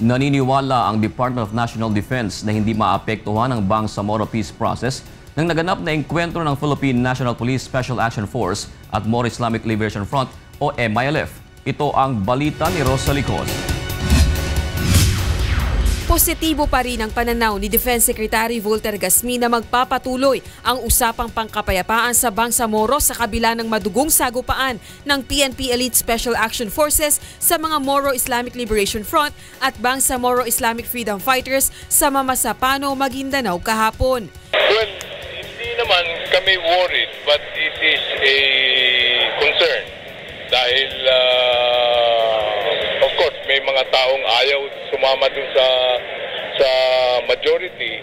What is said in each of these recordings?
Naniniwala ang Department of National Defense na hindi maapektuhan ang Bangsamoro Peace Process nang naganap na engkwentro ng Philippine National Police Special Action Force at Moro Islamic Liberation Front o MILF. Ito ang balita ni Rosalie Cos. Positibo pa rin ang pananaw ni Defense Secretary Volter Gasmin na magpapatuloy ang usapang pangkapayapaan sa Bangsamoro sa kabila ng madugong sagupaan ng PNP Elite Special Action Forces sa mga Moro Islamic Liberation Front at Bangsamoro Islamic Freedom Fighters sa Mamasapano, Maguindanao kahapon. Well, hindi naman kami worried but it is a concern dahil of course may mga taong ayaw sumama dun sa majority,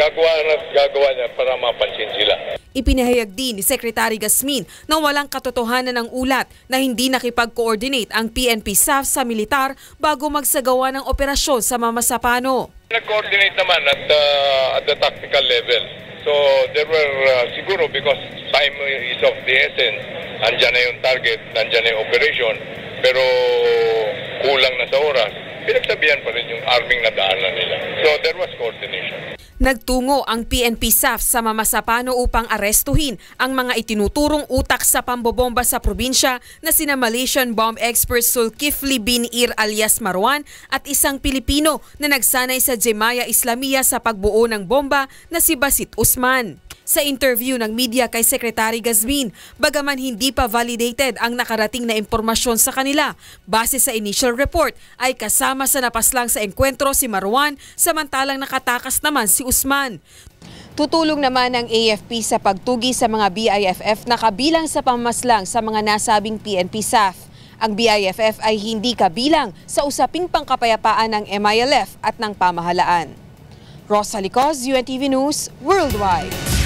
gagawa niya para mapansin sila. Ipinahayag din ni Secretary Gasmin na walang katotohanan ng ulat na hindi nakipag-coordinate ang PNP SAF sa militar bago magsagawa ng operasyon sa Mamasapano. Nag-coordinate naman at the tactical level. So there were siguro because time is of the essence, andyan na yung target, andyan na yung operation, pero kulang na sa oras. Pinagsabihan pa rin yung arming na daanan nila. So there was coordination. Nagtungo ang PNP SAF sa Mamasapano upang arestuhin ang mga itinuturong utak sa pambobomba sa probinsya na sina Malaysian bomb expert Zulkifli bin Ir alias Marwan at isang Pilipino na nagsanay sa Jemaah Islamiyah sa pagbuo ng bomba na si Basit Usman. Sa interview ng media kay Secretary Gasmin, bagaman hindi pa validated ang nakarating na impormasyon sa kanila, base sa initial report ay kasama sa napaslang sa engkwentro si Marwan samantalang nakatakas naman si Usman. Tutulong naman ng AFP sa pagtugi sa mga BIFF na kabilang sa pamamaslang sa mga nasabing PNP SAF. Ang BIFF ay hindi kabilang sa usaping pangkapayapaan ng MILF at ng pamahalaan. Rosalie Cos, UNTV News, Worldwide.